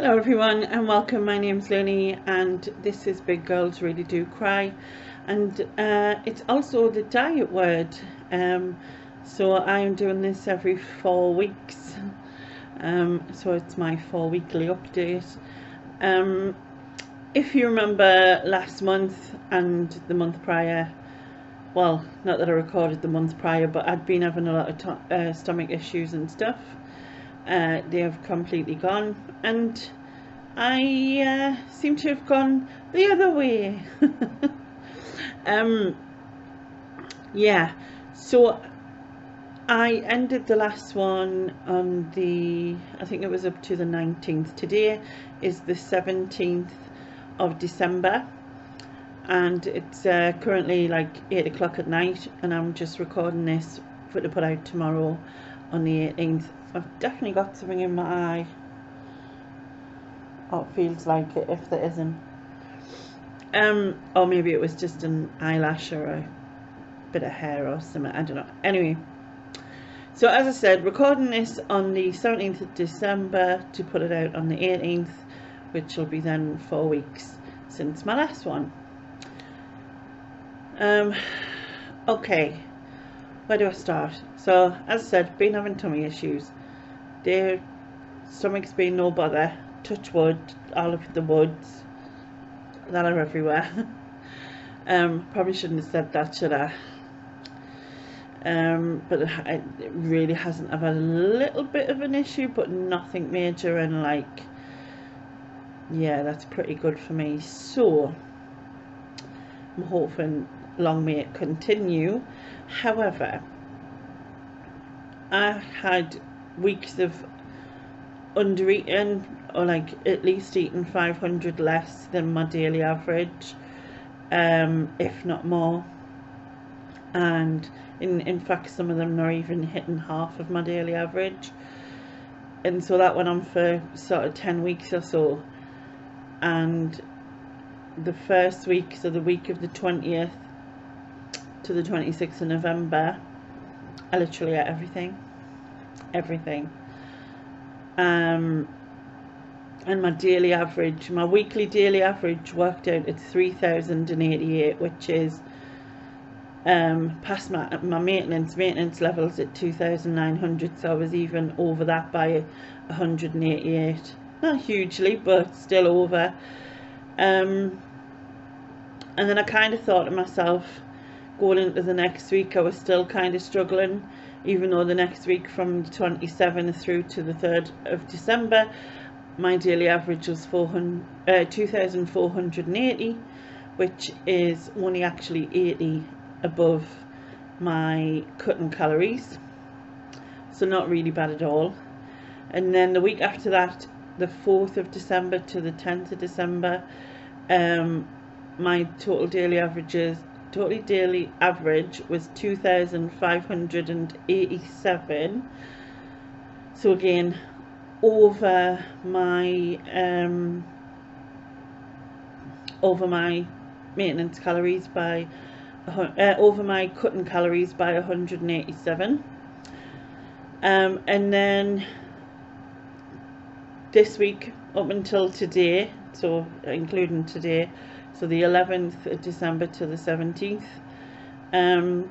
Hello everyone and welcome. My name's Lily and this is Big Girls Really Do Cry, and it's also the diet word. So I'm doing this every 4 weeks, so it's my 4 weekly update. If you remember last month and the month prior, well, not that I recorded the month prior, but I'd been having a lot of stomach issues and stuff. They have completely gone, and I seem to have gone the other way. Yeah, so I ended the last one on I think it was up to the 19th. Today is the 17th of December, and it's currently like 8 o'clock at night, and I'm just recording this to put out tomorrow on the 18th. I've definitely got something in my eye. Oh, it feels like it if there isn't. Or maybe it was just an eyelash or a bit of hair or something, I don't know. Anyway, so as I said, recording this on the 17th of December to put it out on the 18th, which will be then 4 weeks since my last one. Okay, where do I start? So as I said, been having tummy issues. Their stomach's been no bother. Touch wood, all of the woods that are everywhere. Probably shouldn't have said that, should I? But it really hasn't. I've had a little bit of an issue, but nothing major, and like, yeah, that's pretty good for me. So I'm hoping long may it continue. However, I had weeks of under eating, or like at least eating 500 less than my daily average, if not more, and in fact some of them are even hitting half of my daily average. And so that went on for sort of 10 weeks or so, and the first week, so the week of the 20th to the 26th of November, I literally ate everything. And my daily average, my weekly daily average worked out at 3,088, which is past my maintenance levels at 2,900, so I was even over that by 188. Not hugely, but still over. And then I kind of thought to myself, going into the next week, I was still kind of struggling, even though the next week from the 27th through to the 3rd of December, my daily average was 2,480, which is only actually 80 above my cutting calories, so not really bad at all. And then the week after that, the 4th of December to the 10th of December, my total daily average was 2,587. So again, over my maintenance calories by over my cutting calories by 187. And then this week up until today, so including today, so the 11th of December to the 17th, I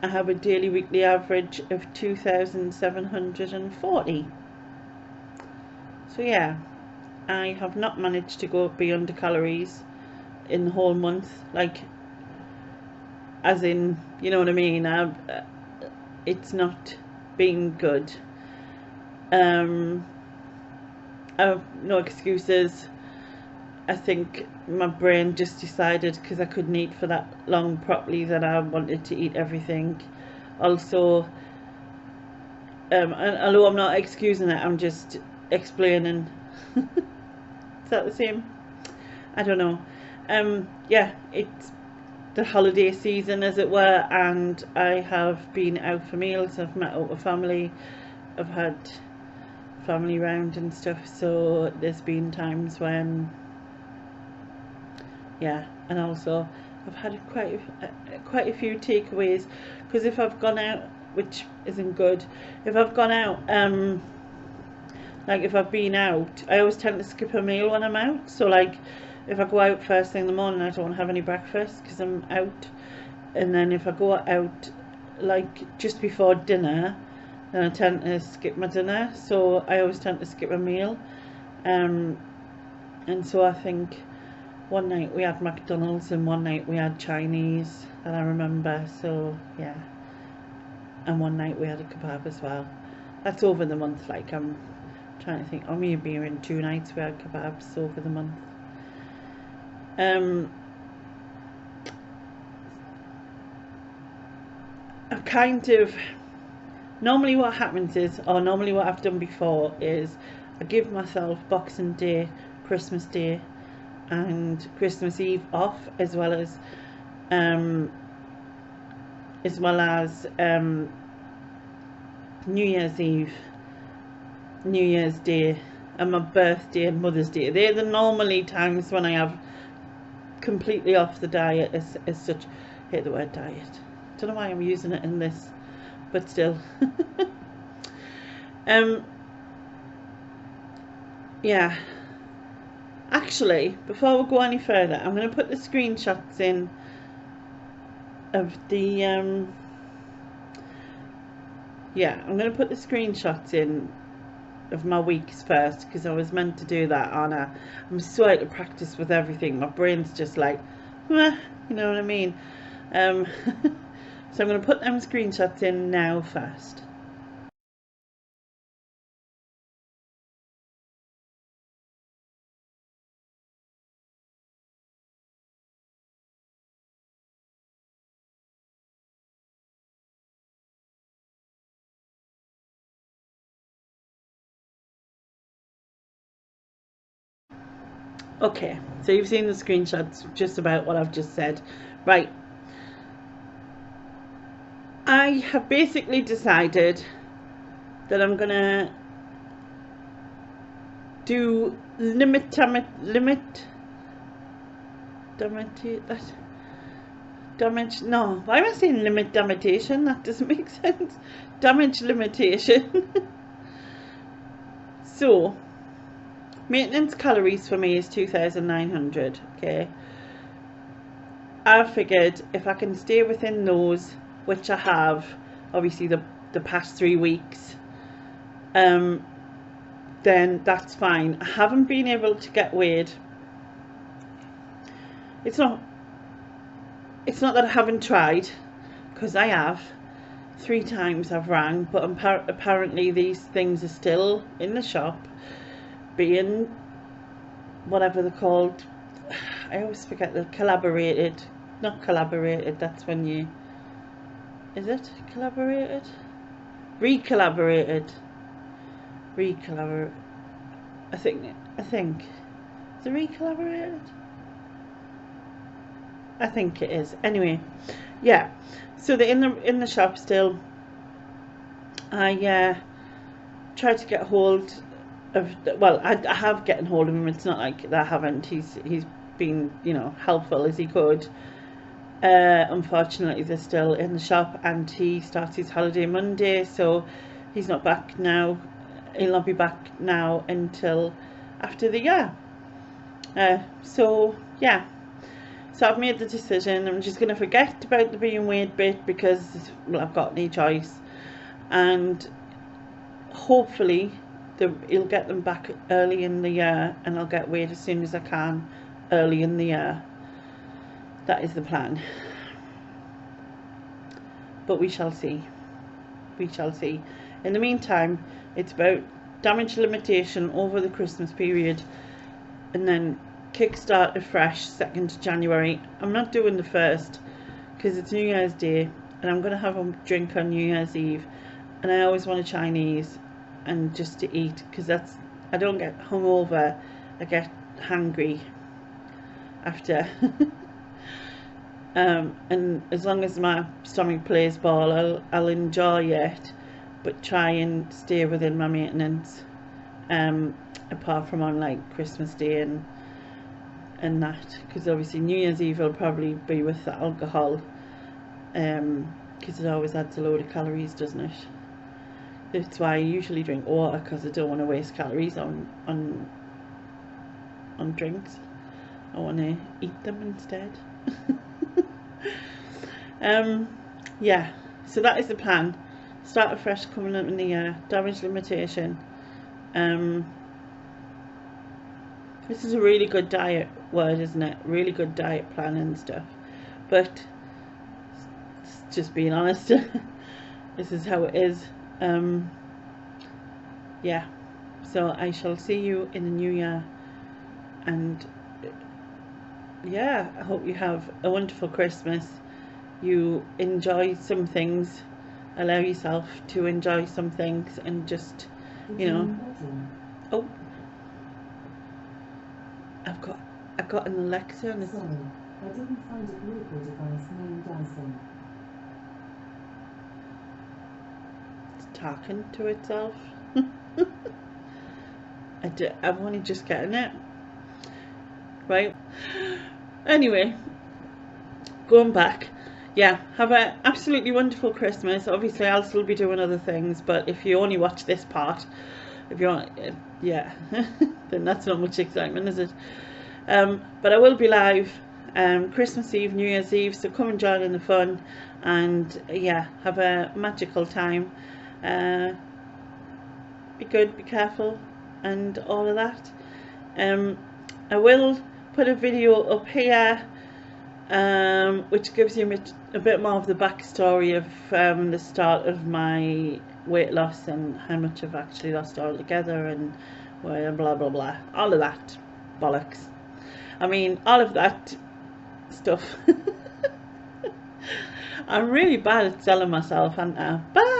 have a daily weekly average of 2,740. So yeah, I have not managed to go beyond the calories in the whole month, like, as in, you know what I mean. It's not been good. I have no excuses. I think my brain just decided, because I couldn't eat for that long properly, that I wanted to eat everything. Also, and although I'm not excusing it, I'm just explaining. Is that the same? I don't know. Yeah, it's the holiday season, as it were, and I have been out for meals. I've met up with family. I've had family round and stuff, so there's been times when, yeah. And also I've had quite a few takeaways, because if I've gone out, which isn't good, if I've gone out Like if I've been out, I always tend to skip a meal when I'm out. So like if I go out first thing in the morning, I don't have any breakfast because I'm out. And then if I go out like just before dinner, then I tend to skip my dinner. So I always tend to skip a meal. And so I think one night we had McDonald's and one night we had Chinese that I remember. So yeah, and one night we had a kebab as well. That's over the month. Like I'm trying to think, oh, maybe in 2 nights we had kebabs over the month. I kind of, normally what happens is, or normally what I've done before is I give myself Boxing Day, Christmas Day and Christmas Eve off, as well as New Year's Eve, New Year's Day, and my birthday and Mother's Day. They're the normally times when I have completely off the diet as such. I hate the word diet. Don't know why I'm using it in this, but still. Yeah. Actually, before we go any further, I'm going to put the screenshots in of the I'm going to put the screenshots in of my weeks first, because I was meant to do that on I'm so out of practice with everything. My brain's just like, meh, you know what I mean? So I'm going to put them screenshots in now first. Okay, so you've seen the screenshots just about what I've just said. Right. I have basically decided that I'm gonna do no, why am I saying limit limitation? That doesn't make sense. Damage limitation. So maintenance calories for me is 2,900. Okay, I figured if I can stay within those, which I have, obviously the past 3 weeks, then that's fine. I haven't been able to get weighed. It's not that I haven't tried, because I have. 3 times I've rang, but apparently these things are still in the shop, being whatever they're called. I always forget the not collaborated, that's when you, is it collaborated? Recollaborated. I think is it recollaborated? I think it is. Anyway, yeah. So they're in the shop still. I tried to get hold of. Well, I have gotten hold of him. It's not like that I haven't. He's been, you know, helpful as he could. Unfortunately, they're still in the shop, and he starts his holiday Monday, so he's not back now. He'll not be back now until after the year. So yeah. So I've made the decision. I'm just going to forget about the being weighed bit, because, well, I've got no choice. And hopefully he'll get them back early in the year, and I'll get weighed as soon as I can early in the year. That is the plan. But we shall see. We shall see. In the meantime, it's about damage limitation over the Christmas period, and then kickstart afresh 2nd January. I'm not doing the 1st because it's New Year's Day, and I'm going to have a drink on New Year's Eve, and I always want a Chinese and just to eat, because I don't get hungover, I get hungry after. And as long as my stomach plays ball, I'll enjoy it, but try and stay within my maintenance, apart from on like Christmas Day and that, because obviously New Year's Eve will probably be with the alcohol, because it always adds a load of calories, doesn't it? That's why I usually drink water, because I don't want to waste calories on drinks. I want to eat them instead. Yeah, so that is the plan. Start afresh coming up in the year. Damage limitation. This is a really good diet word, isn't it? Really good diet plan and stuff. But just being honest, this is how it is. Yeah. So I shall see you in the new year, and yeah, I hope you have a wonderful Christmas. You enjoy some things, allow yourself to enjoy some things, and just, you know. Oh, I've got an Alexa and it's... Sorry, I didn't find a local device named Dyson. It's talking to itself. I'm only just getting it. Right. Anyway, going back. Yeah, have an absolutely wonderful Christmas. Obviously, I'll still be doing other things, but if you only watch this part, if you want, yeah, then that's not much excitement, is it? But I will be live Christmas Eve, New Year's Eve, so come and join in the fun, and yeah, have a magical time. Be good, be careful, and all of that. I will put a video up here which gives you a bit more of the backstory of the start of my weight loss and how much I've actually lost altogether, and blah blah blah, all of that bollocks. I mean, all of that stuff. I'm really bad at selling myself, aren't I? Bad.